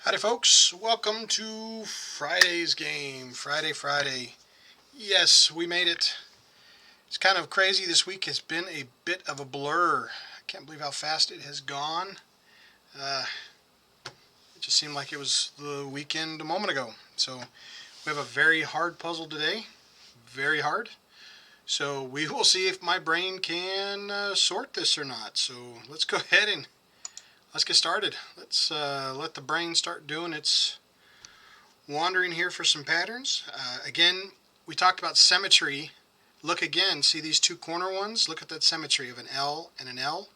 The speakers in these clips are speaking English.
Howdy folks, welcome to Friday's game. Friday. Yes, we made it. It's kind of crazy. This week has been a bit of a blur. I can't believe how fast it has gone. It just seemed like it was the weekend a moment ago. So we have a very hard puzzle today. Very hard. So we will see if my brain can sort this or not. So let's go ahead and let's get started. Let's let the brain start doing its wandering here for some patterns. Again, we talked about symmetry. Look again, see these two corner ones? Look at that symmetry of an L and an L.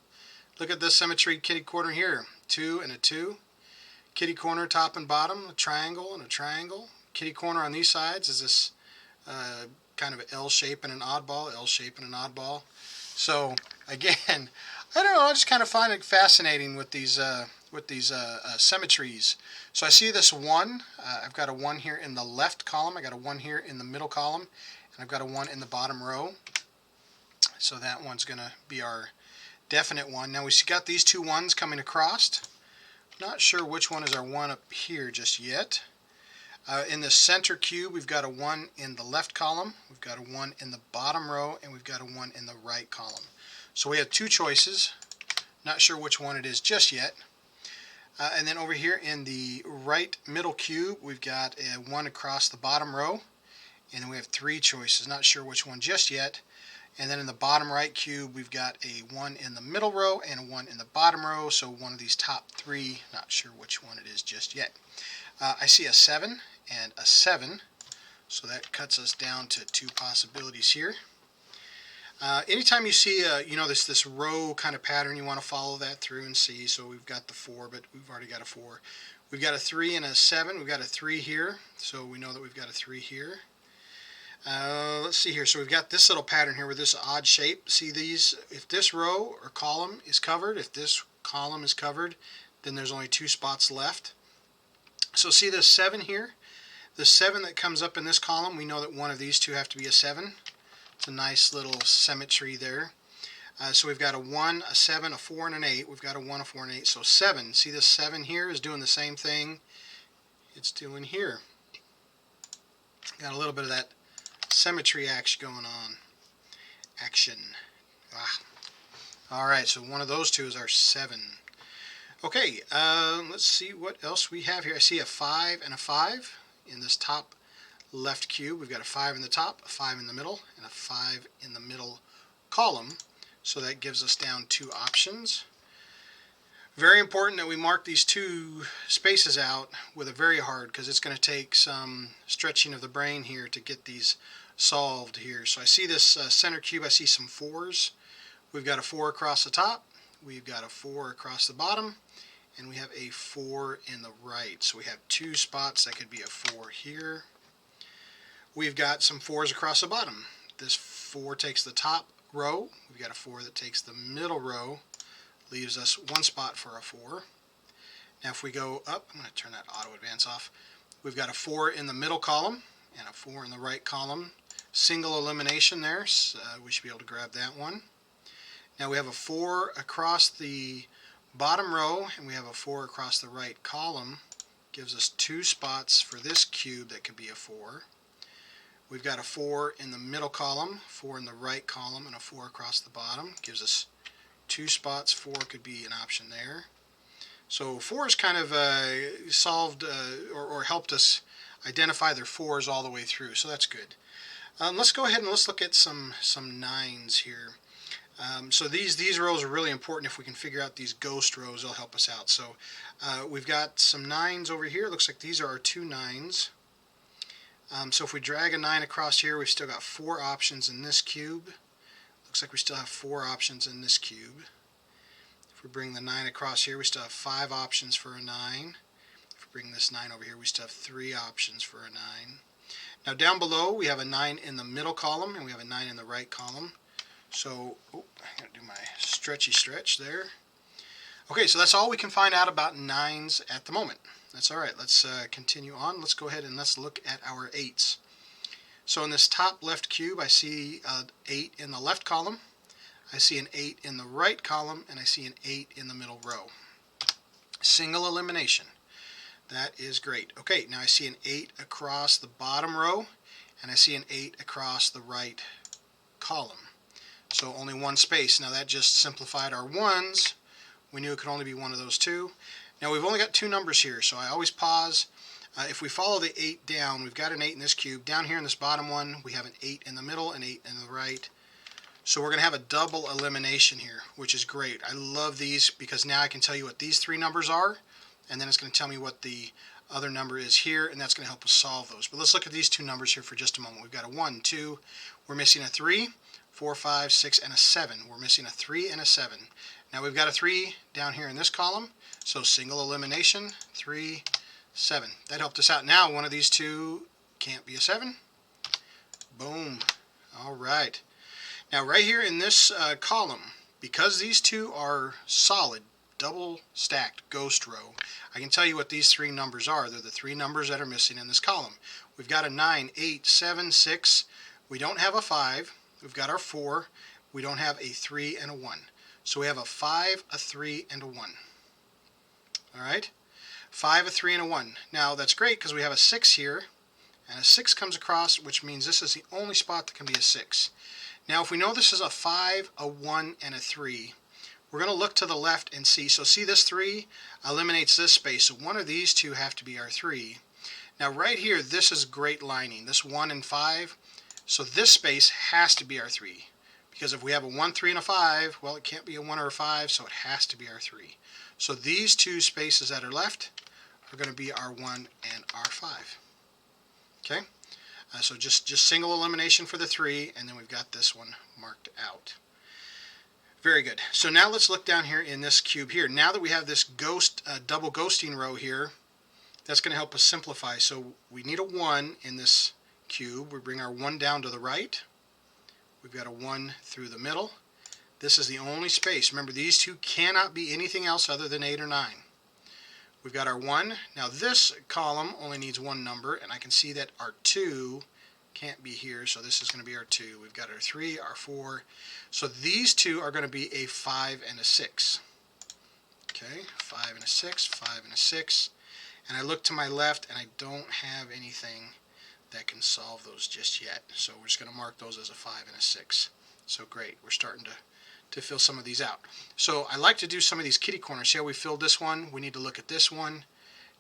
Look at this symmetry kitty corner here, 2 and a 2. Kitty corner top and bottom, a triangle and a triangle. Kitty corner on these sides is this kind of an L shape and an oddball, L shape and an oddball. So again, I don't know, I just kind of find it fascinating with these symmetries. So I see this 1. I've got a 1 here in the left column. I got a 1 here in the middle column. And I've got a 1 in the bottom row. So that one's going to be our definite one. Now we've got these two 1s coming across. Not sure which one is our 1 up here just yet. In the center cube, we've got a 1 in the left column. We've got a 1 in the bottom row. And we've got a 1 in the right column. So we have two choices. Not sure which one it is just yet. And then over here in the right middle cube, we've got a 1 across the bottom row. And then we have 3 choices. Not sure which one just yet. And then in the bottom right cube, we've got a 1 in the middle row and a 1 in the bottom row. So one of these top 3, not sure which one it is just yet. I see a 7 and a 7. So that cuts us down to 2 possibilities here. Anytime you see this row kind of pattern, you want to follow that through and see. So we've got the 4, but we've already got a 4. We've got a 3 and a 7. We've got a 3 here, so we know that we've got a 3 here. Let's see here. So we've got this little pattern here with this odd shape. See these? If this row or column is covered, if this column is covered, then there's only 2 spots left. So see this 7 here? The 7 that comes up in this column, we know that one of these two have to be a 7. It's a nice little symmetry there. So we've got a 1, a 7, a 4, and an 8. We've got a 1, a 4, and an 8. So 7. See this 7 here is doing the same thing it's doing here. Got a little bit of that symmetry action going on. Alright, so one of those two is our 7. Okay, let's see what else we have here. I see a 5 and a 5 in this top left cube. We've got a 5 in the top, a 5 in the middle, and a 5 in the middle column. So that gives us down 2 options. Very important that we mark these 2 spaces out with a very hard, because it's going to take some stretching of the brain here to get these solved here. So I see this center cube, I see some 4s. We've got a 4 across the top, we've got a 4 across the bottom, and we have a 4 in the right. So we have 2 spots that could be a 4 here. We've got some 4s across the bottom. This 4 takes the top row. We've got a 4 that takes the middle row. Leaves us 1 spot for a 4. Now if we go up, I'm going to turn that auto advance off. We've got a 4 in the middle column and a 4 in the right column. Single elimination there. So we should be able to grab that one. Now we have a 4 across the bottom row and we have a 4 across the right column. Gives us 2 spots for this cube that could be a 4. We've got a 4 in the middle column, 4 in the right column, and a 4 across the bottom. Gives us 2 spots. 4 could be an option there. So 4 is kind of solved or helped us identify their 4s all the way through. So that's good. Let's go ahead and let's look at some 9s here. So these rows are really important. If we can figure out these ghost rows, they'll help us out. So we've got some 9s over here. Looks like these are our 2 9s. So if we drag a 9 across here, we've still got 4 options in this cube. Looks like we still have 4 options in this cube. If we bring the 9 across here, we still have 5 options for a 9. If we bring this 9 over here, we still have 3 options for a 9. Now down below, we have a 9 in the middle column, and we have a 9 in the right column. So, I'm going to do my stretchy stretch there. Okay, so that's all we can find out about 9s at the moment. That's all right. Let's continue on. Let's go ahead and let's look at our 8s. So in this top left cube, I see an 8 in the left column, I see an 8 in the right column, and I see an 8 in the middle row. Single elimination. That is great. Okay, now I see an 8 across the bottom row, and I see an 8 across the right column. So only one space. Now that just simplified our ones. We knew it could only be one of those two. Now we've only got two numbers here, so I always pause. If we follow the 8 down, we've got an 8 in this cube. Down here in this bottom one, we have an 8 in the middle, an 8 in the right. So we're going to have a double elimination here, which is great. I love these because now I can tell you what these three numbers are, and then it's going to tell me what the other number is here, and that's going to help us solve those. But let's look at these two numbers here for just a moment. We've got a 1, 2, we're missing a 3, 4, 5, 6, and a 7. We're missing a 3 and a 7. Now we've got a 3 down here in this column, so single elimination, 3, 7. That helped us out. Now one of these two can't be a 7. Boom. All right. Now right here in this column, because these two are solid, double stacked ghost row, I can tell you what these three numbers are. They're the three numbers that are missing in this column. We've got a 9, 8, 7, 6. We don't have a 5. We've got our 4. We don't have a 3 and a 1. So we have a 5, a 3, and a 1. All right? 5, a 3, and a 1. Now that's great because we have a 6 here, and a 6 comes across, which means this is the only spot that can be a 6. Now if we know this is a 5, a 1, and a 3, we're going to look to the left and see. So see this 3 eliminates this space, so one of these two have to be our 3. Now right here, this is great lining, this 1 and 5, so this space has to be our 3. Because if we have a 1, 3, and a 5, well, it can't be a 1 or a 5, so it has to be our 3. So these two spaces that are left are going to be our 1 and our 5. Okay? So just single elimination for the 3, and then we've got this one marked out. Very good. So now let's look down here in this cube here. Now that we have this double ghosting row here, that's going to help us simplify. So we need a 1 in this cube. We bring our 1 down to the right. We've got a 1 through the middle. This is the only space. Remember, these two cannot be anything else other than 8 or 9. We've got our 1. Now this column only needs one number, and I can see that our 2 can't be here, so this is going to be our 2. We've got our 3, our 4. So these two are going to be a 5 and a 6. Okay, 5 and a 6, 5 and a 6. And I look to my left, and I don't have anything that can solve those just yet. So we're just going to mark those as a 5 and a 6. So great, we're starting to fill some of these out. So I like to do some of these kitty corners. See how we filled this one? We need to look at this one.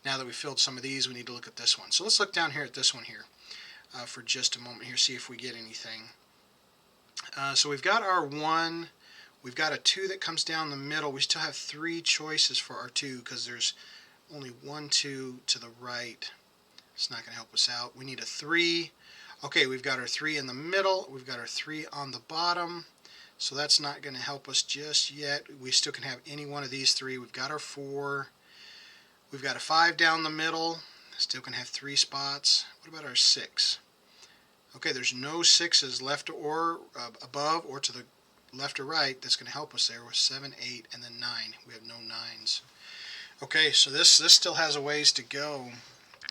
Now that we filled some of these, we need to look at this one. So let's look down here at this one here for just a moment here, see if we get anything. So we've got our 1. We've got a 2 that comes down the middle. We still have 3 choices for our 2 because there's only 1, 2 to the right. It's not going to help us out. We need a 3. Okay, we've got our 3 in the middle. We've got our 3 on the bottom. So that's not going to help us just yet. We still can have any one of these 3. We've got our 4. We've got a 5 down the middle. Still can have 3 spots. What about our 6? Okay, there's no 6s left or above or to the left or right. That's going to help us there with 7, 8, and then 9. We have no 9s. Okay, so this still has a ways to go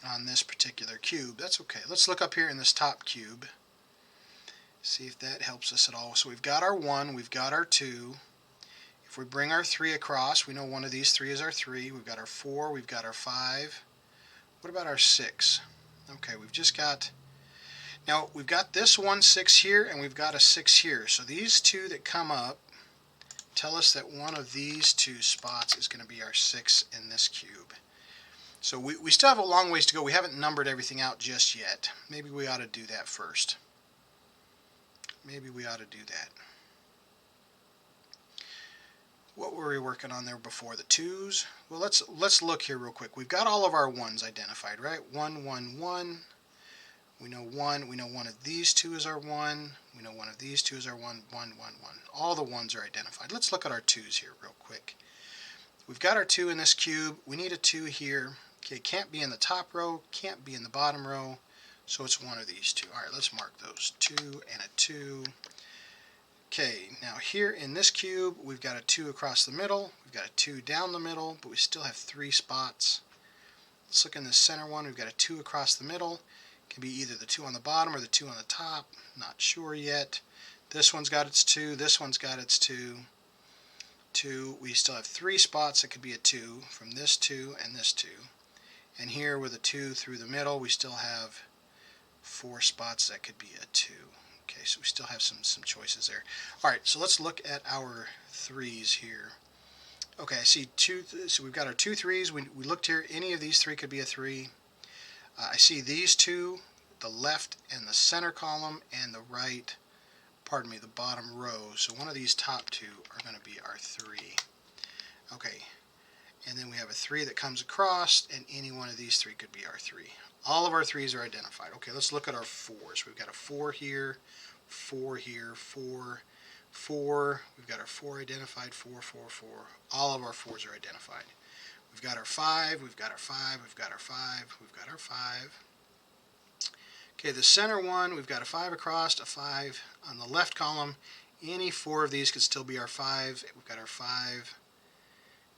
on this particular cube. That's okay. Let's look up here in this top cube. See if that helps us at all. So we've got our 1, we've got our 2. If we bring our 3 across, we know one of these 3 is our 3. We've got our 4, we've got our 5. What about our 6? Okay, we've just got... Now, we've got this 1 6 here, and we've got a 6 here. So these two that come up tell us that one of these two spots is going to be our 6 in this cube. So we still have a long ways to go. We haven't numbered everything out just yet. Maybe we ought to do that first. Maybe we ought to do that. What were we working on there before? The 2s? Well, let's look here real quick. We've got all of our 1s identified, right? 1, 1, 1. We know 1. We know one of these 2 is our 1. We know one of these 2 is our 1. 1, 1, 1. All the 1s are identified. Let's look at our 2s here real quick. We've got our 2 in this cube. We need a 2 here. Okay, can't be in the top row, can't be in the bottom row, so it's one of these 2. All right, let's mark those. 2 and a 2. Okay, now here in this cube, we've got a 2 across the middle. We've got a 2 down the middle, but we still have 3 spots. Let's look in the center one. We've got a 2 across the middle. It can be either the 2 on the bottom or the 2 on the top. Not sure yet. This one's got its 2. This one's got its 2. 2. We still have 3 spots that could be a 2 from this 2 and this 2. And here with a 2 through the middle, we still have 4 spots that could be a 2. Okay, so we still have some choices there. All right, so let's look at our 3s here. Okay, I see 2, so we've got our 2 3s. We looked here, any of these 3 could be a 3. I see these 2, the left and the center column, and the right, pardon me, the bottom row. So one of these top 2 are going to be our 3. Okay, and then we have a 3 that comes across, and any one of these 3 could be our 3. All of our 3s are identified. Okay, let's look at our 4s. We've got a 4 here, 4 here, 4, 4. We've got our 4 identified, 4, 4, 4. All of our 4s are identified. We've got our 5, we've got our 5, we've got our 5, we've got our 5. Okay, the center one, we've got a 5 across, a 5 on the left column. Any 4 of these could still be our 5. We've got our 5.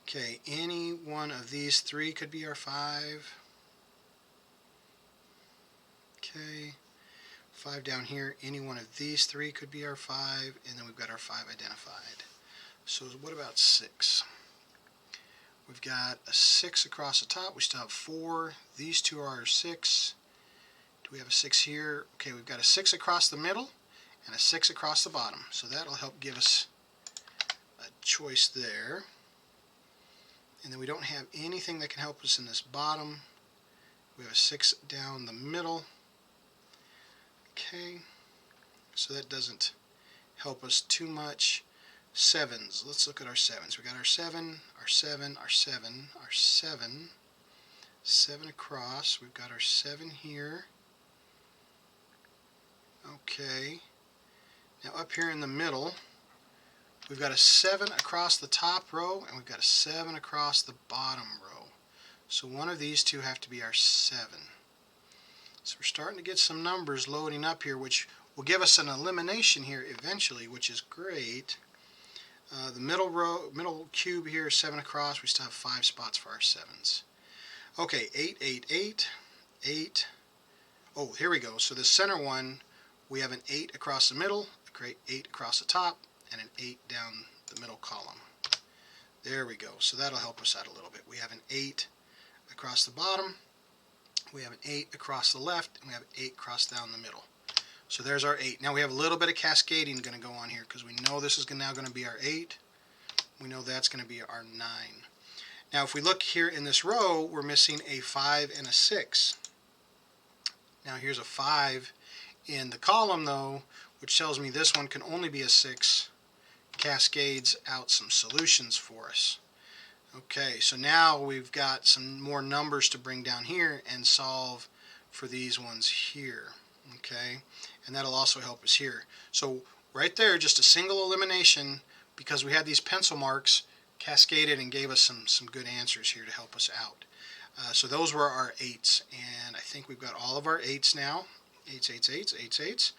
Okay, any one of these 3 could be our 5. Okay, 5 down here, any one of these 3 could be our 5, and then we've got our 5 identified. So what about 6? We've got a 6 across the top. We still have 4. These 2 are our 6. Do we have a 6 here? Okay, we've got a 6 across the middle and a 6 across the bottom. So that'll help give us a choice there. And then we don't have anything that can help us in this bottom. We have a 6 down the middle. Okay, so that doesn't help us too much. 7s. Let's look at our 7s. We got our 7, our 7, our 7, our 7. 7 across. We've got our 7 here. Okay. Now up here in the middle, we've got a 7 across the top row, and we've got a 7 across the bottom row. So one of these 2 have to be our 7. So we're starting to get some numbers loading up here, which will give us an elimination here eventually, which is great. The middle cube here is 7 across. We still have 5 spots for our 7s. Okay, 8, 8, 8, 8. Oh, here we go. So the center one, we have an 8 across the middle, a great 8 across the top, and an 8 down the middle column. There we go. So that'll help us out a little bit. We have an 8 across the bottom. We have an 8 across the left, and we have an 8 across down the middle. So there's our 8. Now we have a little bit of cascading going to go on here because we know this is now going to be our 8. We know that's going to be our 9. Now if we look here in this row, we're missing a 5 and a 6. Now here's a 5 in the column though, which tells me this one can only be a 6. Cascades out some solutions for us. Okay, so now we've got some more numbers to bring down here and solve for these ones here. Okay, and that'll also help us here. So right there, just a single elimination, because we had these pencil marks, cascaded and gave us some good answers here to help us out. So those were our 8s, and I think we've got all of our 8s now. 8s, 8s, 8s, 8s, 8s.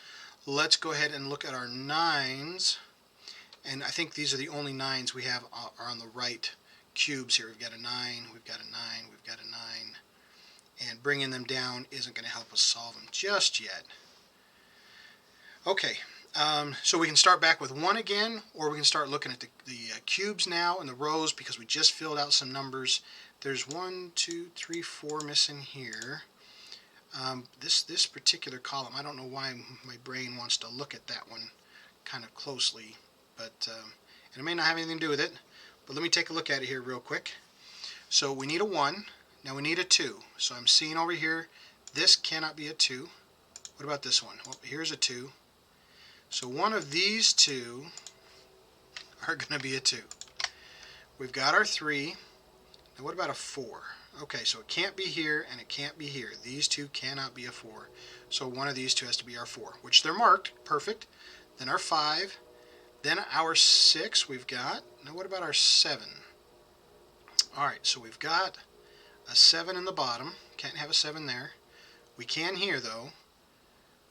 Let's go ahead and look at our 9s, and I think these are the only 9s we have are on the right cubes here. We've got a 9, we've got a 9, we've got a 9, and bringing them down isn't going to help us solve them just yet. Okay, so we can start back with 1 again, or we can start looking at the cubes now and the rows because we just filled out some numbers. There's 1, 2, 3, 4 missing here. This particular column, I don't know why my brain wants to look at that one kind of closely, but and it may not have anything to do with it. But let me take a look at it here real quick. So we need a 1. Now we need a 2. So I'm seeing over here, this cannot be a 2. What about this one? Well, here's a 2. So one of these 2 are going to be a 2. We've got our 3. Now what about a 4? Okay, so it can't be here and it can't be here. These 2 cannot be a 4. So one of these 2 has to be our 4, which they're marked. Perfect. Then our 5. Then our 6 we've got. Now what about our 7? Alright, so we've got a 7 in the bottom. Can't have a 7 there. We can here though.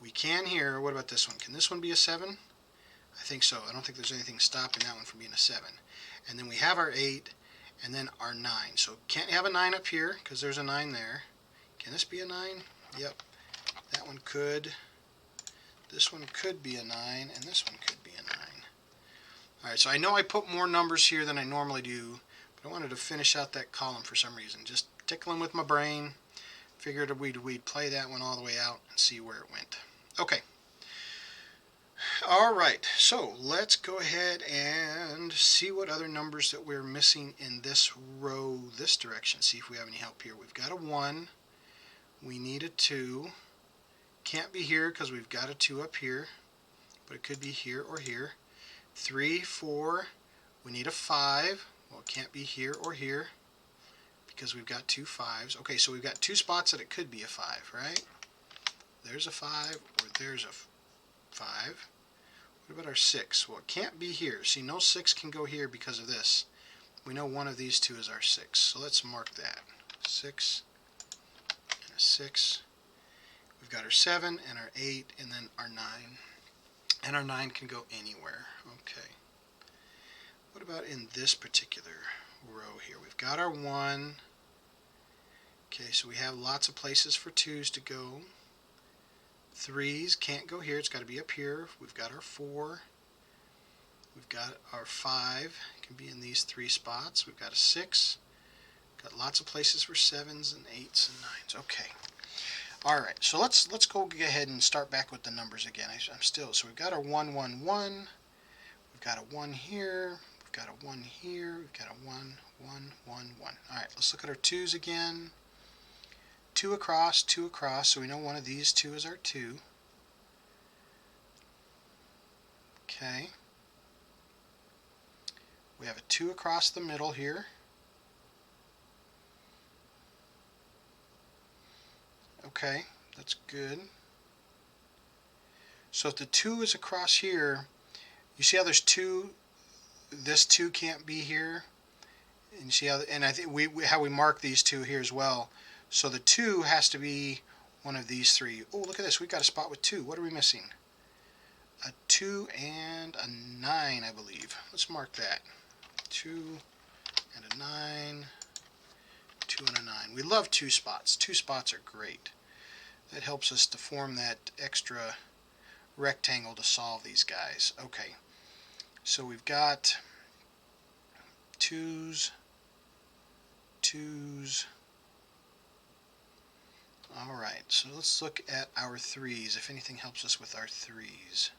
We can here. What about this one? Can this one be a 7? I think so. I don't think there's anything stopping that one from being a 7. And then we have our 8 and then our 9. So can't have a 9 up here because there's a 9 there. Can this be a 9? Yep. That one could. This one could be a 9 and this one could be a 9. Alright, so I know I put more numbers here than I normally do, but I wanted to finish out that column for some reason. Just tickling with my brain. Figured we'd play that one all the way out and see where it went. Okay. All right, so let's go ahead and see what other numbers that we're missing in this row, this direction. See if we have any help here. We've got a 1. We need a 2. Can't be here because we've got a 2 up here, but it could be here or here. 3, 4. We need a 5. Well, it can't be here or here because we've got 2 5s. Okay, so we've got 2 spots that it could be a 5, right? There's a 5 or there's a 5. What about our 6? Well, it can't be here. See, no 6 can go here because of this. We know one of these two is our 6. So let's mark that. 6 and a 6. We've got our 7 and our 8 and then our 9. And our 9 can go anywhere. Okay. What about in this particular row here? We've got our 1. Okay, so we have lots of places for 2s to go. 3s can't go here. It's got to be up here. We've got our 4. We've got our 5. It can be in these 3 spots. We've got a 6. Got lots of places for 7s and 8s and 9s. Okay. All right. So let's go ahead and start back with the numbers again. I'm still. So we've got our 1 1 1. We've got a 1 here. We've got a 1 here. We've got a 1 1 1 1. All right. Let's look at our 2s again. 2 across, 2 across, so we know one of these 2 is our 2. Okay. We have a 2 across the middle here. Okay, that's good. So if the 2 is across here, you see how there's 2, this 2 can't be here? And you see how, and I think how we mark these 2 here as well. So the 2 has to be one of these 3. Oh, look at this. We've got a spot with 2. What are we missing? A 2 and a 9, I believe. Let's mark that. 2 and a 9. 2 and a 9. We love 2 spots. 2 spots are great. That helps us to form that extra rectangle to solve these guys. Okay. So we've got 2s, 2s. Alright, so let's look at our 3s, if anything helps us with our 3s.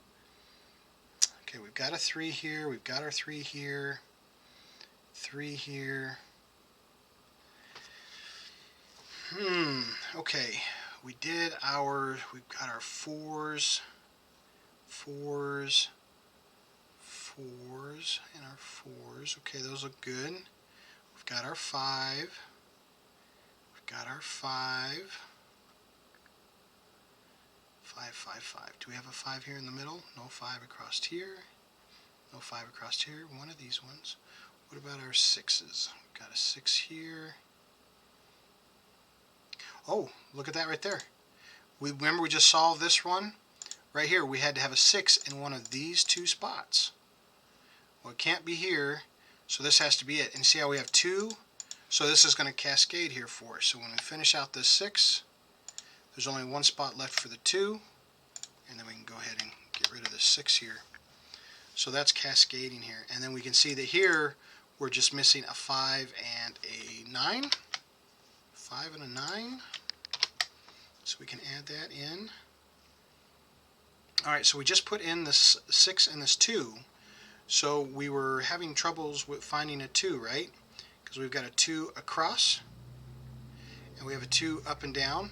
Okay, we've got a 3 here, we've got our 3 here, 3 here. Okay, we've got our 4s, 4s, 4s, and our 4s. Okay, those look good. We've got our 5, we've got our 5. 5, 5, 5. Do we have a 5 here in the middle? No 5 across here. No 5 across here. One of these ones. What about our 6s? We've got a 6 here. Oh, look at that right there. Remember we just solved this one? Right here, we had to have a 6 in one of these 2 spots. Well, it can't be here, so this has to be it. And see how we have 2? So this is going to cascade here for us. So when we finish out this 6, there's only one spot left for the 2, and then we can go ahead and get rid of the 6 here. So that's cascading here. And then we can see that here we're just missing a 5 and a 9. 5 and a 9. So we can add that in. Alright, so we just put in this 6 and this 2. So we were having troubles with finding a 2, right? Because we've got a 2 across, and we have a 2 up and down.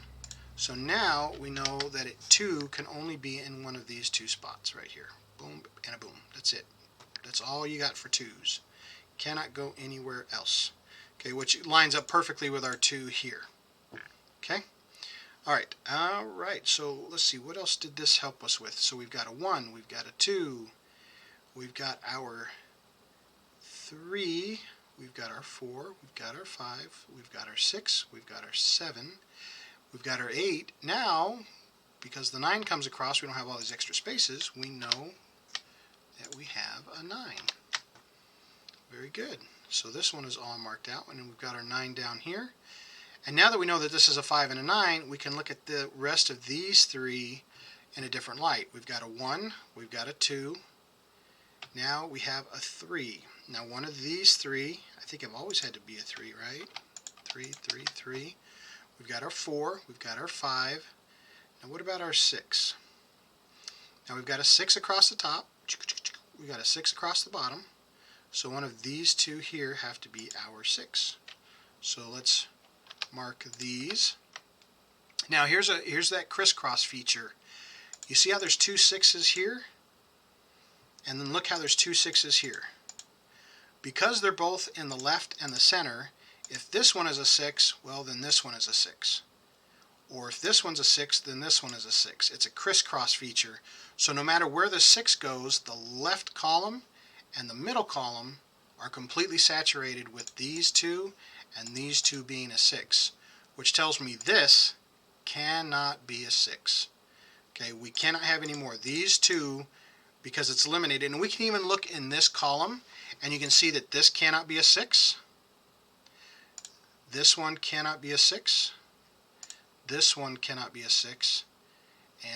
So now we know that 2 can only be in one of these 2 spots right here. Boom and a boom. That's it. That's all you got for 2s. Cannot go anywhere else. Okay, which lines up perfectly with our 2 here. Okay? Alright, so let's see, what else did this help us with? So we've got a 1, we've got a 2, we've got our 3, we've got our 4, we've got our 5, we've got our 6, we've got our 7, we've got our 8. Now, because the 9 comes across, we don't have all these extra spaces, we know that we have a 9. Very good. So this one is all marked out, and then we've got our 9 down here. And now that we know that this is a 5 and a 9, we can look at the rest of these 3 in a different light. We've got a 1, we've got a 2, now we have a 3. Now one of these 3, I think I've always had to be a 3, right? 3, 3, 3. We've got our 4, we've got our 5. Now what about our 6? Now we've got a 6 across the top, we've got a 6 across the bottom, so one of these two here have to be our 6. So let's mark these. Now here's that crisscross feature. You see how there's two 6s here? And then look how there's two 6s here. Because they're both in the left and the center, if this one is a 6, well then this one is a 6. Or if this one's a 6, then this one is a 6. It's a crisscross feature. So no matter where the 6 goes, the left column and the middle column are completely saturated with these two and these two being a 6, which tells me this cannot be a 6. Okay, we cannot have any more. These two, because it's eliminated, and we can even look in this column and you can see that this cannot be a 6. This one cannot be a 6. This one cannot be a 6.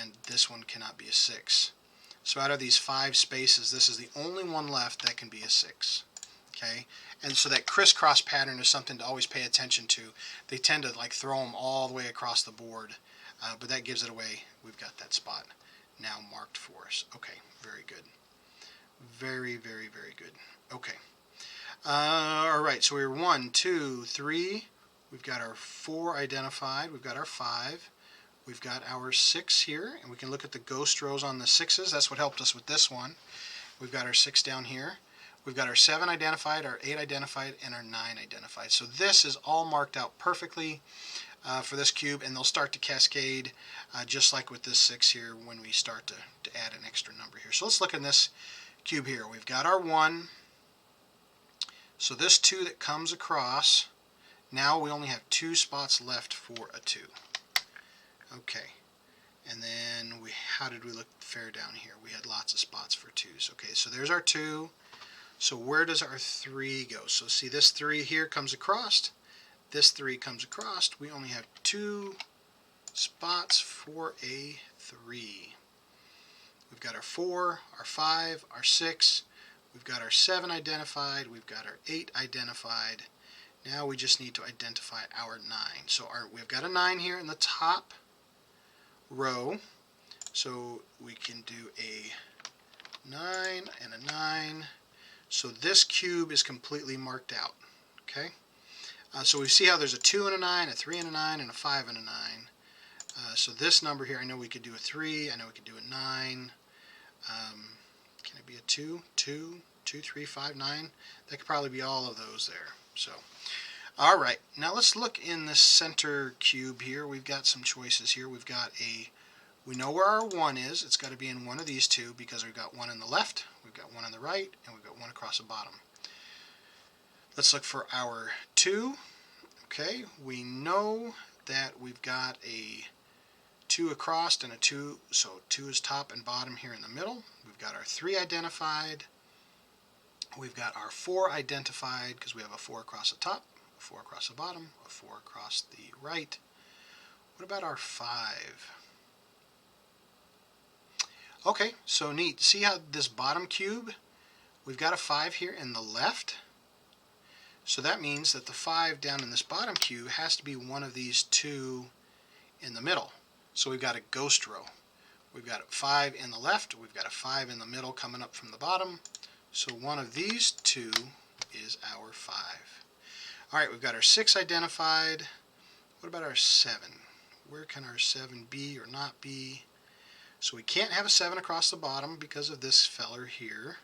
And this one cannot be a 6. So out of these 5 spaces, this is the only one left that can be a 6. Okay, and so that crisscross pattern is something to always pay attention to. They tend to like throw them all the way across the board, but that gives it away. We've got that spot now marked for us. Okay, very good. Very, very, very good. Okay. All right, so we're 1, 2, 3. We've got our 4 identified. We've got our 5. We've got our 6 here, and we can look at the ghost rows on the 6s. That's what helped us with this one. We've got our 6 down here. We've got our 7 identified, our 8 identified, and our 9 identified. So this is all marked out perfectly for this cube, and they'll start to cascade just like with this 6 here when we start to add an extra number here. So let's look in this cube here. We've got our 1. So this 2 that comes across, now we only have 2 spots left for a 2. Okay, and then how did we look fair down here? We had lots of spots for 2s. Okay, so there's our 2. So where does our 3 go? So see, this 3 here comes across. This 3 comes across. We only have 2 spots for a 3. We've got our 4, our 5, our 6. We've got our 7 identified. We've got our 8 identified. Now we just need to identify our 9. So we've got a 9 here in the top row. So we can do a 9 and a 9. So this cube is completely marked out. Okay. So we see how there's a 2 and a 9, a 3 and a 9, and a 5 and a 9. So this number here, I know we could do a 3. I know we could do a 9. Can it be a 2? 2, 2, 3, 5, 9? That could probably be all of those there. So, all right. Now let's look in the center cube here. We've got some choices here. We know where our 1 is. It's got to be in one of these two because we've got 1 in the left, we've got 1 on the right, and we've got 1 across the bottom. Let's look for our 2. Okay, we know that we've got a 2 across and a 2, so 2 is top and bottom here in the middle. We've got our 3 identified. We've got our 4 identified because we have a 4 across the top, a 4 across the bottom, a 4 across the right. What about our 5? Okay, so neat. See how this bottom cube, we've got a 5 here in the left. So that means that the 5 down in this bottom cube has to be one of these 2 in the middle. So we've got a ghost row. We've got a 5 in the left, we've got a 5 in the middle coming up from the bottom. So one of these 2 is our 5. All right, we've got our 6 identified. What about our 7? Where can our 7 be or not be? So we can't have a 7 across the bottom because of this feller here.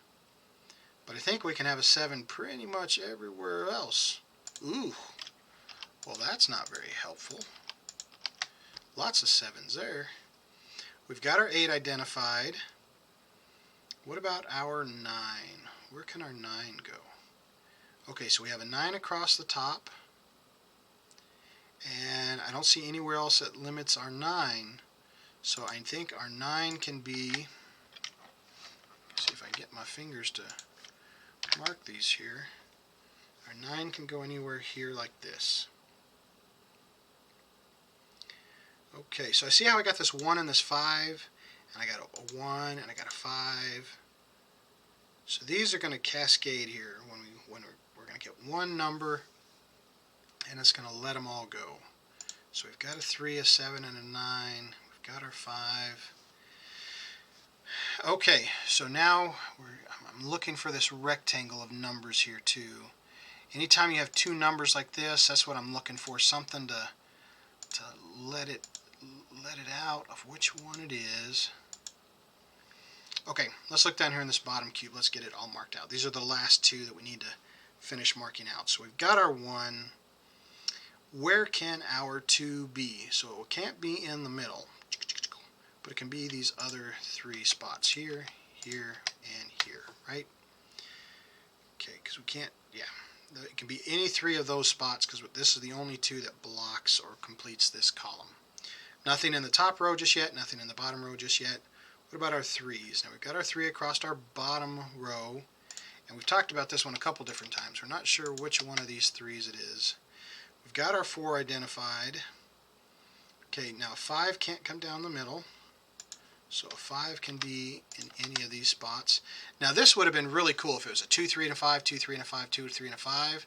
But I think we can have a 7 pretty much everywhere else. Ooh, well that's not very helpful. Lots of 7s there. We've got our 8 identified. What about our 9? Where can our 9 go? Okay, so we have a 9 across the top. And I don't see anywhere else that limits our 9. So I think our 9 can be, see if I can get my fingers to mark these here. Our 9 can go anywhere here like this. Okay, so I see how I got this 1 and this 5, and I got a 1 and I got a 5. So these are going to cascade here when we're going to get one number and it's going to let them all go. So we've got a 3, a 7, and a 9. We've got our 5. Okay, so now I'm looking for this rectangle of numbers here too. Anytime you have two numbers like this, that's what I'm looking for, something to let it out of which one it is. Okay, let's look down here in this bottom cube. Let's get it all marked out. These are the last two that we need to finish marking out. So we've got our 1. Where can our 2 be? So it can't be in the middle, but it can be these other 3 spots here, here, and here, right? Okay, because we can't, yeah. It can be any 3 of those spots because this is the only 2 that blocks or completes this column. Nothing in the top row just yet, nothing in the bottom row just yet. What about our 3's? Now we've got our 3 across our bottom row, and we've talked about this one a couple different times. We're not sure which one of these 3's it is. We've got our 4 identified. Okay, now 5 can't come down the middle, so a 5 can be in any of these spots. Now this would have been really cool if it was a 2, 3, and a 5, 2, 3, and a 5, 2, 3, and a 5.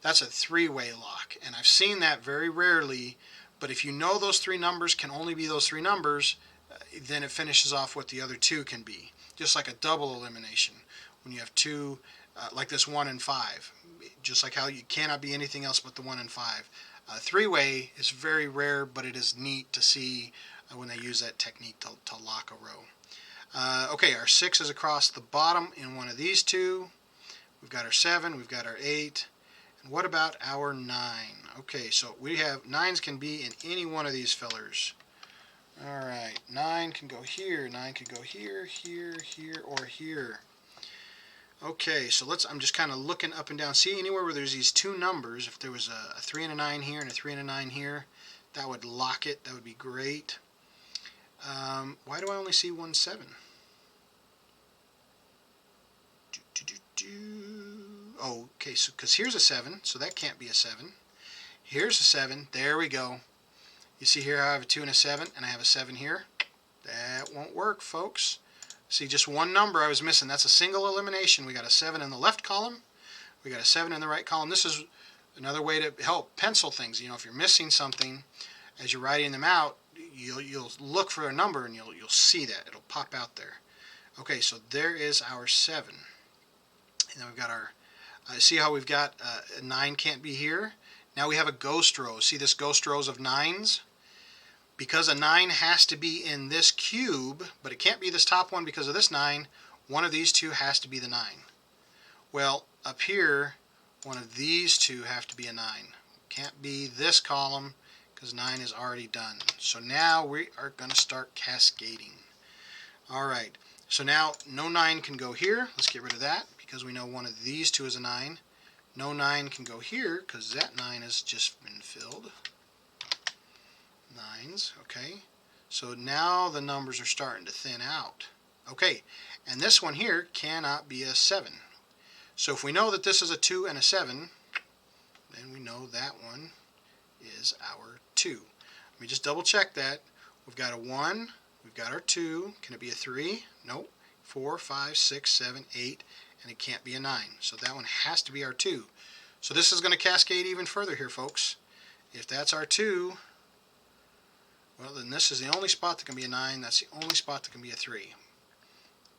That's a 3-way lock, and I've seen that very rarely, but if you know those 3 numbers can only be those 3 numbers, then it finishes off what the other 2 can be. Just like a double elimination. When you have 2, like this 1 and 5. Just like how you cannot be anything else but the 1 and 5. 3-way is very rare, but it is neat to see when they use that technique to lock a row. Okay, our 6 is across the bottom in one of these 2. We've got our 7, we've got our 8. And what about our 9? Okay, so we have 9s can be in any one of these fellers. Alright, 9 can go here, 9 can go here, here, here, or here. Okay, so I'm just kind of looking up and down. See, anywhere where there's these 2 numbers, if there was a 3 and a 9 here and a 3 and a 9 here, that would lock it. That would be great. Why do I only see 1 7? Oh, okay, so because here's a 7, so that can't be a 7. Here's a 7. There we go. You see here how I have a 2 and a 7, and I have a 7 here? That won't work, folks. See, just one number I was missing. That's a single elimination. We got a 7 in the left column. We got a 7 in the right column. This is another way to help pencil things. You know, if you're missing something, as you're writing them out, you'll look for a number and you'll see that. It'll pop out there. Okay, so there is our 7. And then we've got our, see how we've got 9 can't be here? Now we have a ghost row. See this ghost rows of 9s? Because a 9 has to be in this cube, but it can't be this top one because of this 9, one of these 2 has to be the 9. Well, up here, one of these 2 have to be a 9. Can't be this column because 9 is already done. So now we are going to start cascading. Alright, so now no 9 can go here. Let's get rid of that because we know one of these 2 is a 9. No 9 can go here because that 9 has just been filled. 9s, okay. So now the numbers are starting to thin out. Okay, and this one here cannot be a 7. So if we know that this is a 2 and a 7, then we know that one is our 2. Let me just double check that. We've got a 1, we've got our 2. Can it be a 3? Nope. 4, 5, 6, 7, 8, and it can't be a 9. So that one has to be our 2. So this is going to cascade even further here, folks. If that's our 2, well, then this is the only spot that can be a 9. That's the only spot that can be a 3.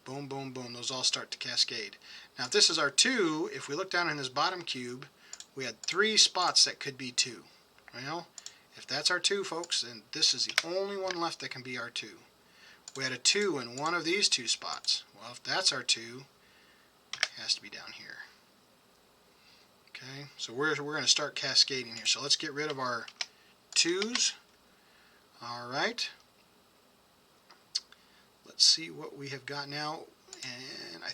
Boom, boom, boom. Those all start to cascade. Now, if this is our 2, if we look down in this bottom cube, we had 3 spots that could be 2. Well, if that's our 2, folks, then this is the only one left that can be our 2. We had a 2 in one of these 2 spots. Well, if that's our 2, it has to be down here. Okay, so we're going to start cascading here. So let's get rid of our 2's. All right. Let's see what we have got now. And I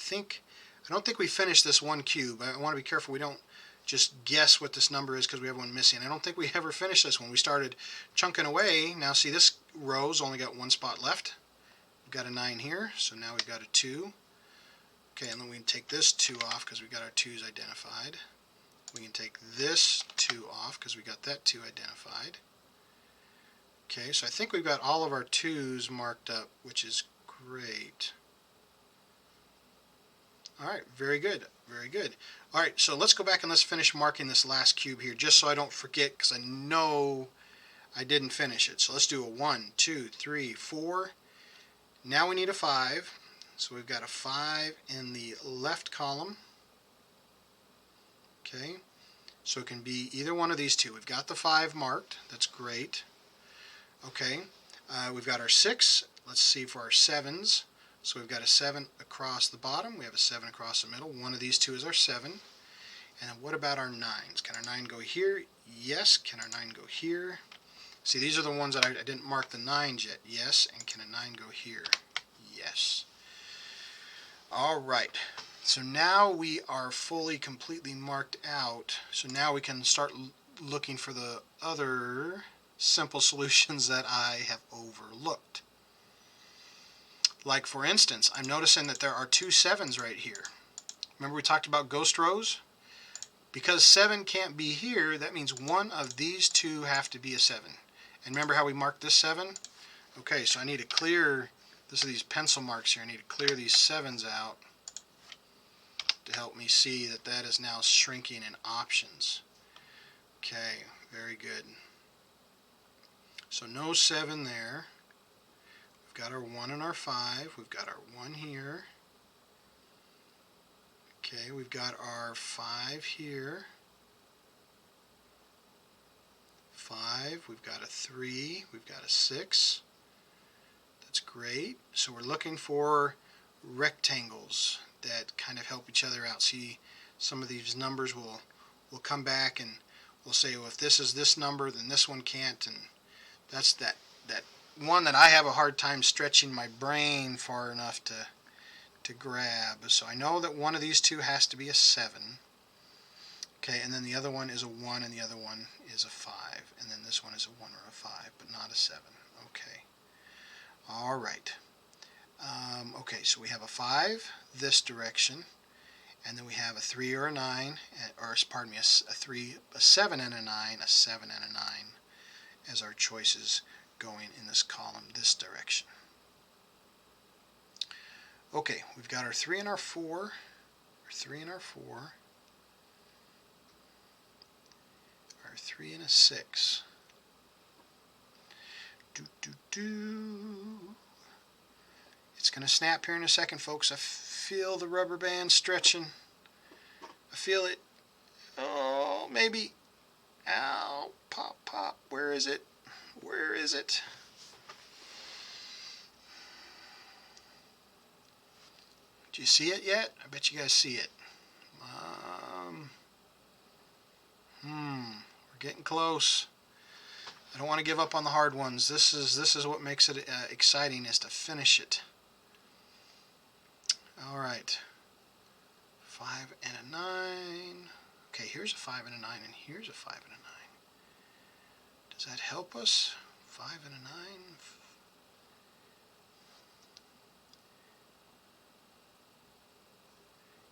don't think we finished this one cube. I want to be careful we don't just guess what this number is because we have one missing. I don't think we ever finished this one. We started chunking away. Now see, this row's only got one spot left. We've got a 9 here, so now we've got a 2. Okay, and then we can take this 2 off because we've got our 2's identified. We can take this 2 off because we got that 2 identified. Okay, so I think we've got all of our 2's marked up, which is great. All right, very good, very good. All right, so let's go back and let's finish marking this last cube here, just so I don't forget, because I know I didn't finish it. So let's do a 1, 2, 3, 4. Now we need a 5. So we've got a 5 in the left column. Okay, so it can be either one of these two. We've got the 5 marked. That's great. Okay, we've got our 6. Let's see for our 7s. So we've got a 7 across the bottom. We have a 7 across the middle. One of these two is our 7. And then what about our 9s? Can our 9 go here? Yes. Can our 9 go here? See, these are the ones that I didn't mark the 9s yet. Yes. And can a 9 go here? Yes. All right. So now we are fully, completely marked out. So now we can start looking for the other simple solutions that I have overlooked. Like, for instance, I'm noticing that there are 2 7s right here. Remember we talked about ghost rows? Because 7 can't be here, that means one of these two have to be a 7. And remember how we marked this 7? Okay, so I need to clear, this are these pencil marks here, I need to clear these 7s out to help me see that that is now shrinking in options. Okay, very good. So no 7 there. We've got our 1 and our 5. We've got our 1 here. Okay, we've got our 5 here. 5. We've got a 3. We've got a 6. That's great. So we're looking for rectangles that kind of help each other out. See, some of these numbers will come back and we'll say, well, if this is this number, then this one can't. And that's that one that I have a hard time stretching my brain far enough to grab. So I know that one of these two has to be a 7. Okay, and then the other one is a 1 and the other one is a 5. And then this one is a 1 or a 5, but not a 7. Okay. All right. Okay, so we have a 5 this direction, and then we have a 3 or a 9, or pardon me, a 3, a 7 and a 9, a 7 and a 9 as our choices going in this column this direction. Okay, we've got our 3 and our 4, our 3 and our 4, our 3 and a 6. It's going to snap here in a second, folks. I feel the rubber band stretching. I feel it. Oh, maybe. Ow, pop, pop. Where is it? Where is it? Do you see it yet? I bet you guys see it. We're getting close. I don't want to give up on the hard ones. This is what makes it exciting, is to finish it. All right. 5 and a 9. Okay, here's a 5 and a 9, and here's a 5 and a 9. Does that help us? 5 and a 9.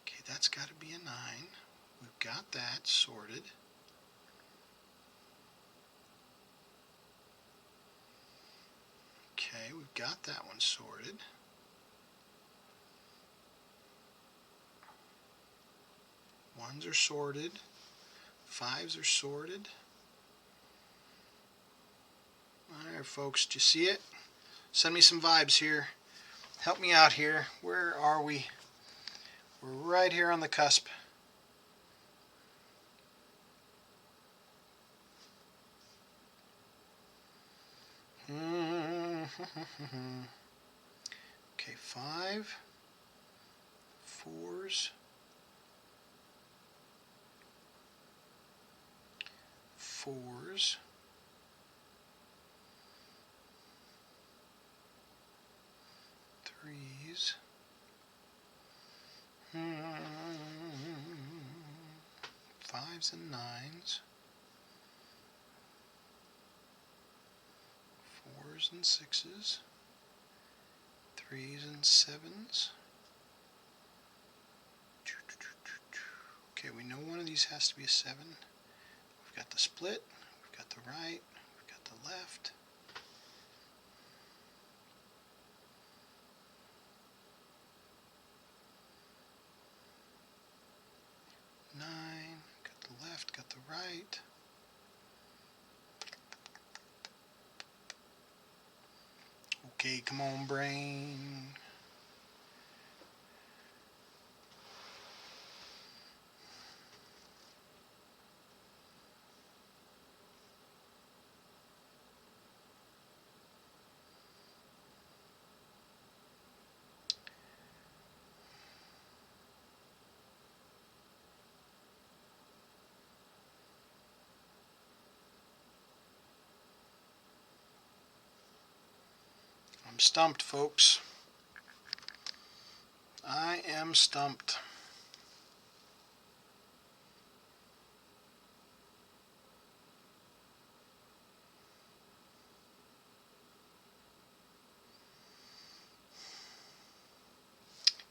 Okay, that's got to be a 9. We've got that sorted. Okay, we've got that one sorted. Ones are sorted. 5s are sorted. Alright, folks, do you see it? Send me some vibes here. Help me out here. Where are we? We're right here on the cusp. Okay, 5, 4s, 4s, 3s, 5s and 9s, 4s and 6s, 3s and 7s. Okay, we know one of these has to be a 7. We've got the split, we've got the right, we've got the left. right. Okay, come on, brain. I'm stumped, folks. I am stumped.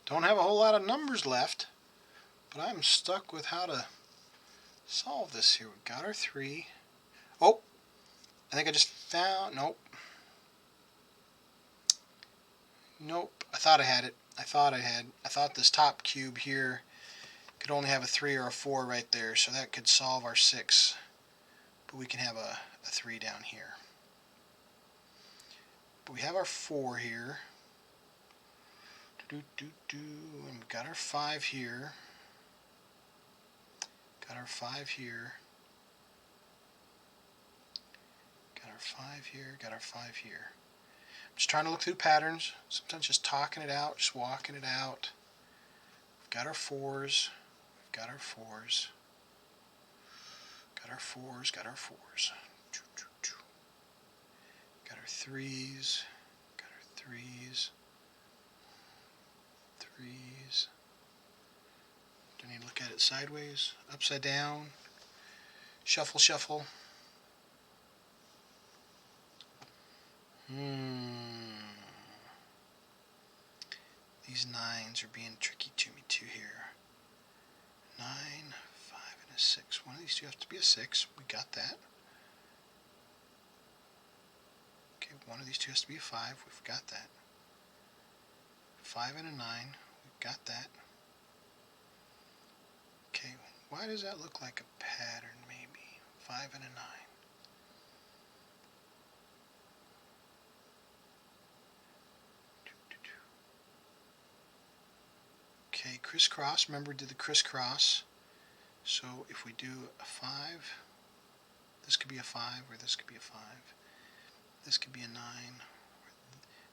Don't have a whole lot of numbers left, but I'm stuck with how to solve this here. We got our 3. Oh, I think I just found, nope. Nope, I thought I had it. I thought this top cube here could only have a 3 or a 4 right there, so that could solve our 6. But we can have a 3 down here. But we have our 4 here. And we've got our 5 here. Got our 5 here. Got our 5 here. Got our 5 here. I'm just trying to look through patterns. Sometimes just talking it out, just walking it out. We've got our 4s. We've got our 4s. Got our 4s. Got our 4s. Got our 3s. Got our 3s. 3s. Do I need to look at it sideways? Upside down? Shuffle, shuffle. These 9s are being tricky to me too here. 9, 5, and a 6. One of these two has to be a 6. We got that. Okay, one of these two has to be a 5. We've got that. 5 and a 9. We've got that. Okay, why does that look like a pattern maybe? 5 and a 9. Okay, crisscross. Remember, do the crisscross. So if we do a 5, this could be a 5, or this could be a 5. This could be a 9.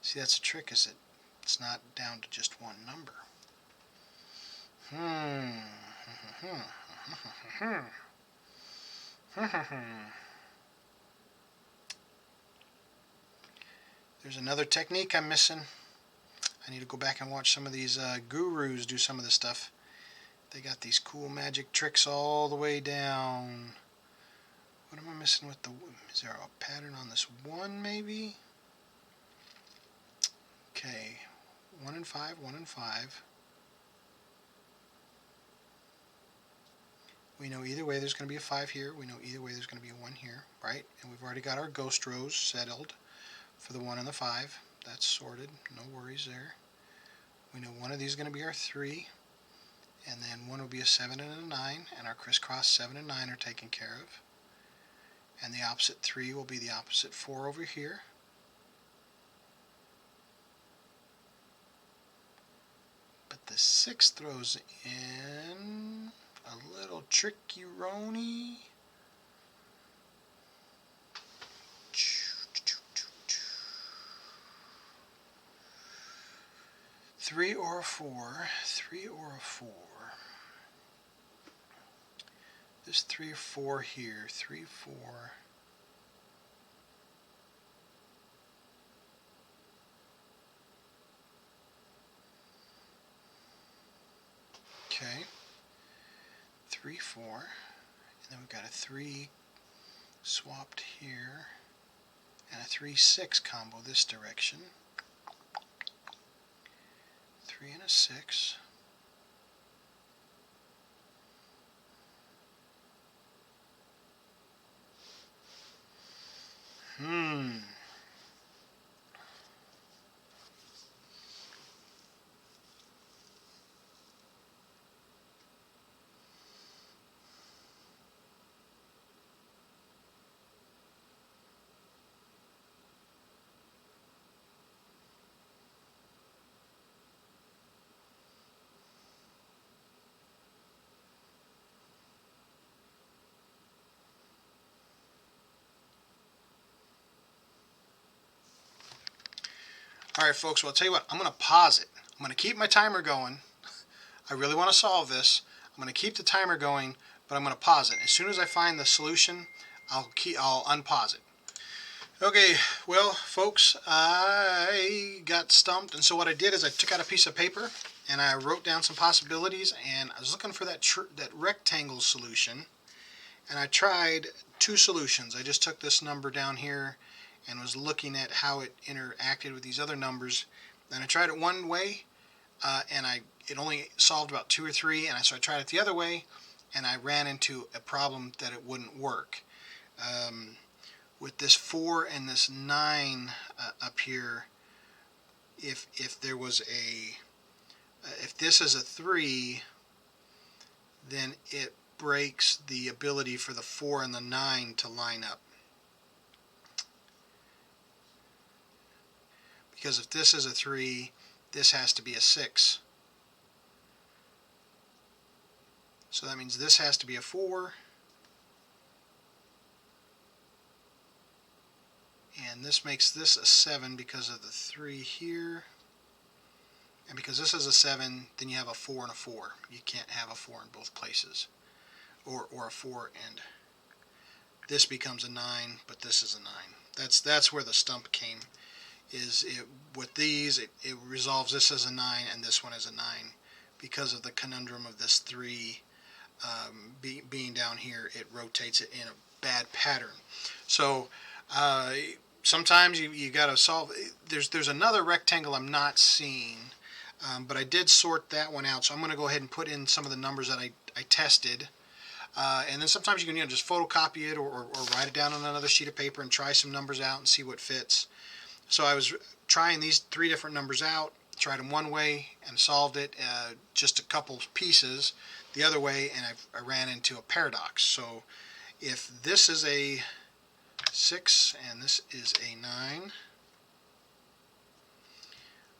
See, that's the trick, is that it's not down to just one number. There's another technique I'm missing. I need to go back and watch some of these gurus do some of this stuff. They got these cool magic tricks all the way down. What am I missing with the... Is there a pattern on this 1 maybe? Okay. 1 and 5, 1 and 5. We know either way there's going to be a 5 here. We know either way there's going to be a 1 here, right? And we've already got our ghost rows settled for the 1 and the 5. That's sorted. No worries there. We know one of these is going to be our 3. And then one will be a 7 and a 9. And our crisscross 7 and 9 are taken care of. And the opposite 3 will be the opposite 4 over here. But the 6 throws in a little tricky-roni. Three or a 4. 3 or a 4. This 3 or 4 here. 3, 4. Okay. 3, 4. And then we've got a 3 swapped here. And a 3, 6 combo this direction. 3 and a 6. All right, folks, well, I'll tell you what, I'm going to pause it. I'm going to keep my timer going. I really want to solve this. I'm going to keep the timer going, but I'm going to pause it. As soon as I find the solution, I'll unpause it. Okay, well, folks, I got stumped, and so what I did is I took out a piece of paper and I wrote down some possibilities, and I was looking for that rectangle solution, and I tried two solutions. I just took this number down here and was looking at how it interacted with these other numbers, and I tried it one way, and it only solved about 2 or 3, and so I tried it the other way, and I ran into a problem that it wouldn't work. With this 4 and this 9 up here, if there was if this is a 3, then it breaks the ability for the 4 and the 9 to line up. Because if this is a 3, this has to be a 6. So that means this has to be a 4. And this makes this a 7 because of the 3 here. And because this is a 7, then you have a 4 and a 4. You can't have a 4 in both places. Or a 4 and this becomes a 9, but this is a 9. That's where the stump came. With these, it resolves this as a 9 and this one as a 9 because of the conundrum of this 3 being down here. It rotates it in a bad pattern. So sometimes you got to solve. There's another rectangle I'm not seeing, but I did sort that one out. So I'm going to go ahead and put in some of the numbers that I tested. And then sometimes you can just photocopy it or write it down on another sheet of paper and try some numbers out and see what fits. So I was trying these 3 different numbers out, tried them one way and solved it just a couple pieces the other way, and I ran into a paradox. So if this is a 6 and this is a 9,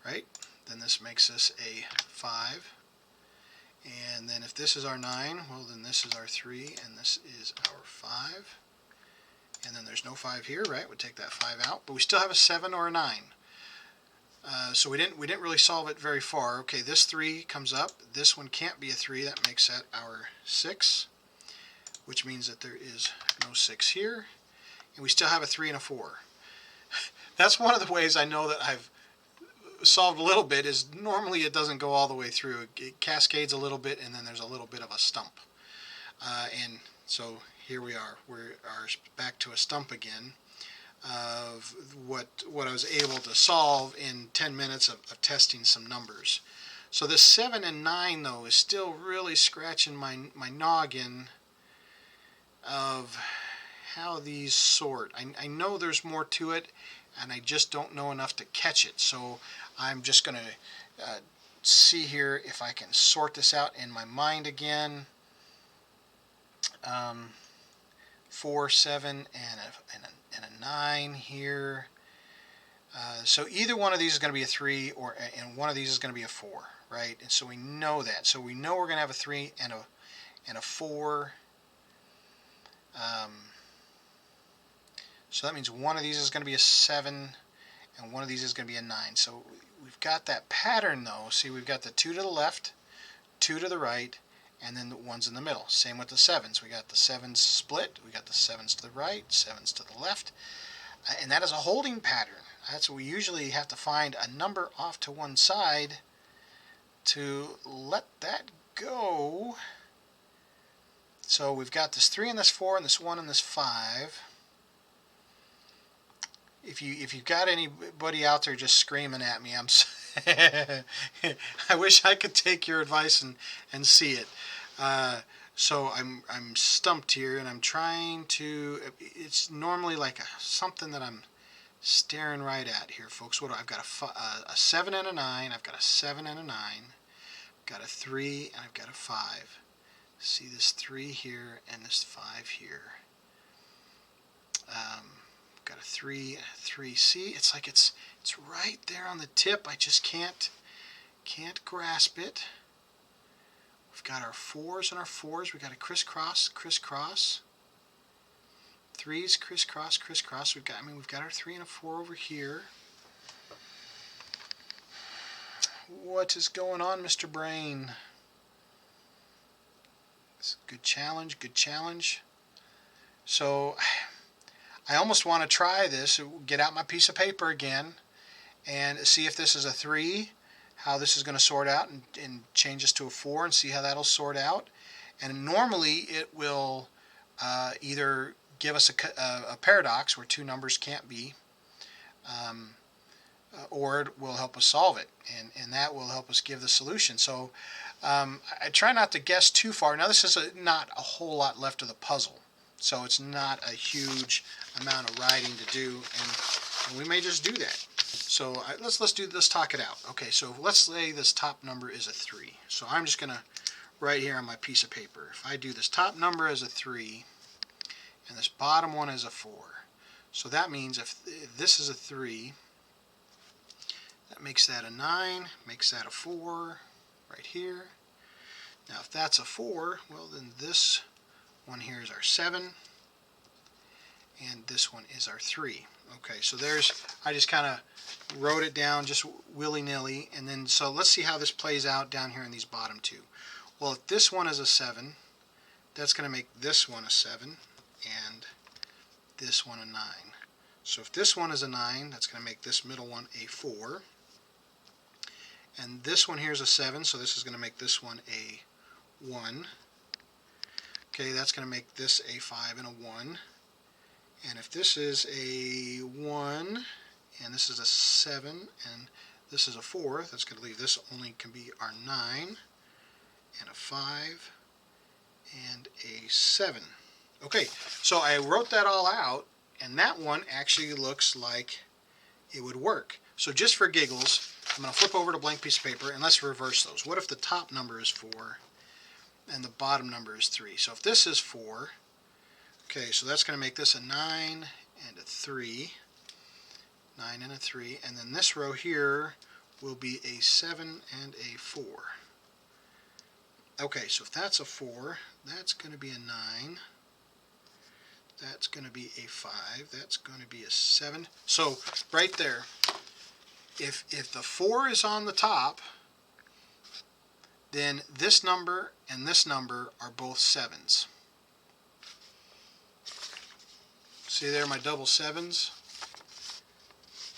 right, then this makes this a 5. And then if this is our 9, well, then this is our 3 and this is our 5. And then there's no 5 here, right? We'd take that 5 out, but we still have a 7 or a 9. So we didn't really solve it very far. Okay, this 3 comes up. This one can't be a 3. That makes that our 6, which means that there is no 6 here. And we still have a 3 and a 4. That's one of the ways I know that I've solved a little bit, is normally it doesn't go all the way through. It cascades a little bit, and then there's a little bit of a stump. And so here we are. We are back to a stump again of what I was able to solve in 10 minutes of testing some numbers. So this 7 and 9, though, is still really scratching my noggin of how these sort. I know there's more to it, and I just don't know enough to catch it. So I'm just going to see here if I can sort this out in my mind again. 4, 7, and a 9 here. So either one of these is going to be a 3, and one of these is going to be a 4, right? And so we know that. So we know we're going to have a 3 and a 4. So that means one of these is going to be a 7, and one of these is going to be a 9. So we've got that pattern, though. See, we've got the 2 to the left, 2 to the right, and then the ones in the middle. Same with the 7s. We got the 7s split. We got the 7s to the right, 7s to the left. And that is a holding pattern. That's what we usually have to find a number off to one side to let that go. So we've got this 3 and this 4 and this 1 and this 5. If you've got anybody out there just screaming at me, I wish I could take your advice and see it. So I'm stumped here, and I'm trying to. It's normally like something that I'm staring right at here, folks. I've got a 7 and a 9. I've got a 7 and a 9. I've got a 3 and I've got a 5. See this 3 here and this 5 here. Got a 3 and a 3. See, it's like it's right there on the tip. I just can't grasp it. We've got our 4s and our 4s. We've got a crisscross, crisscross. 3s, crisscross, crisscross. We've got our 3 and a 4 over here. What is going on, Mr. Brain? It's a good challenge, good challenge. So I almost want to try this, get out my piece of paper again and see if this is a 3, how this is going to sort out, and change this to a 4 and see how that'll sort out. And normally it will either give us a paradox where two numbers can't be, or it will help us solve it, and that will help us give the solution. So I try not to guess too far. Now this is not a whole lot left of the puzzle, so it's not a huge amount of writing to do, and we may just do that. So let's talk it out. Okay, so let's say this top number is a 3. So I'm just gonna write here on my piece of paper. If I do this top number as a 3 and this bottom one as a 4, so that means if this is a 3, that makes that a 9, makes that a 4 right here. Now if that's a 4, well then this one here is our 7 and this one is our 3. Okay, so I just kind of wrote it down just willy-nilly, and then so let's see how this plays out down here in these bottom two. Well, if this one is a 7, that's going to make this one a 7 and this one a 9. So if this one is a 9, that's going to make this middle one a 4. And this one here is a 7, so this is going to make this one a 1. Okay, that's going to make this a 5 and a 1. And if this is a 1 and this is a 7 and this is a 4, that's going to leave this only can be our 9 and a 5 and a 7. Okay, so I wrote that all out, and that one actually looks like it would work. So just for giggles, I'm going to flip over to a blank piece of paper and let's reverse those. What if the top number is 4 and the bottom number is 3? So if this is 4, okay, so that's going to make this a 9 and a 3. 9 and a 3. And then this row here will be a 7 and a 4. Okay, so if that's a 4, that's going to be a 9. That's going to be a 5. That's going to be a 7. So right there, if the 4 is on the top, then this number and this number are both 7s. See there, my double 7s?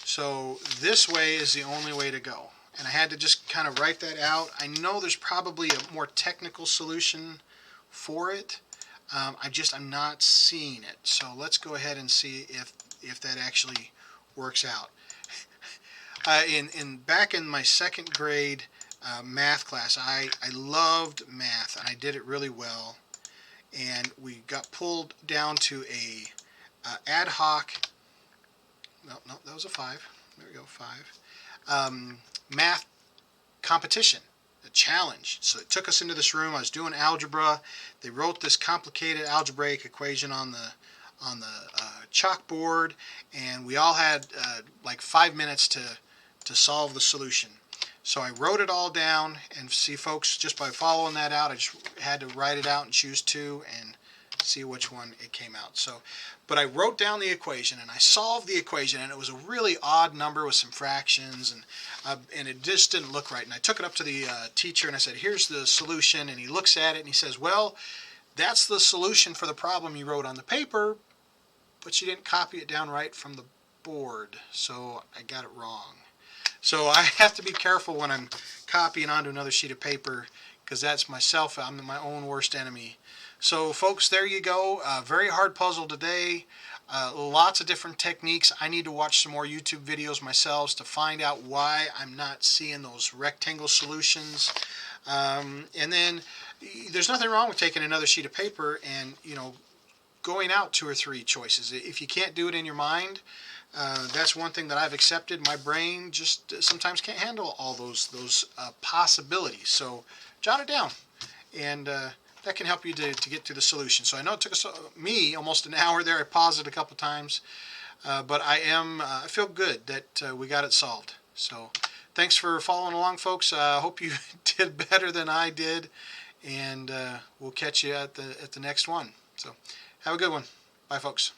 So this way is the only way to go. And I had to just kind of write that out. I know there's probably a more technical solution for it. I'm not seeing it. So let's go ahead and see if that actually works out. Back in my second grade math class, I loved math and I did it really well. And we got pulled down to a ad hoc, no, that was a 5. There we go, 5. Math competition, a challenge. So it took us into this room. I was doing algebra. They wrote this complicated algebraic equation on the chalkboard, and we all had like 5 minutes to solve the solution. So I wrote it all down, and see, folks, just by following that out, I just had to write it out and choose 2 and see which one it came out. So, but I wrote down the equation and I solved the equation, and it was a really odd number with some fractions, and it just didn't look right. And I took it up to the teacher and I said, "Here's the solution." And he looks at it and he says, "Well, that's the solution for the problem you wrote on the paper, but you didn't copy it down right from the board, so I got it wrong." So I have to be careful when I'm copying onto another sheet of paper, because that's myself. I'm my own worst enemy. So folks, there you go. Very hard puzzle today. Lots of different techniques. I need to watch some more YouTube videos myself to find out why I'm not seeing those rectangle solutions. And then there's nothing wrong with taking another sheet of paper and, going out 2 or 3 choices. If you can't do it in your mind, that's one thing that I've accepted. My brain just sometimes can't handle all those possibilities. So jot it down, and that can help you to get to the solution. So I know it took me almost an hour there. I paused it a couple times, but I feel good that we got it solved. So thanks for following along, folks. I hope you did better than I did, and we'll catch you at the next one. So have a good one. Bye, folks.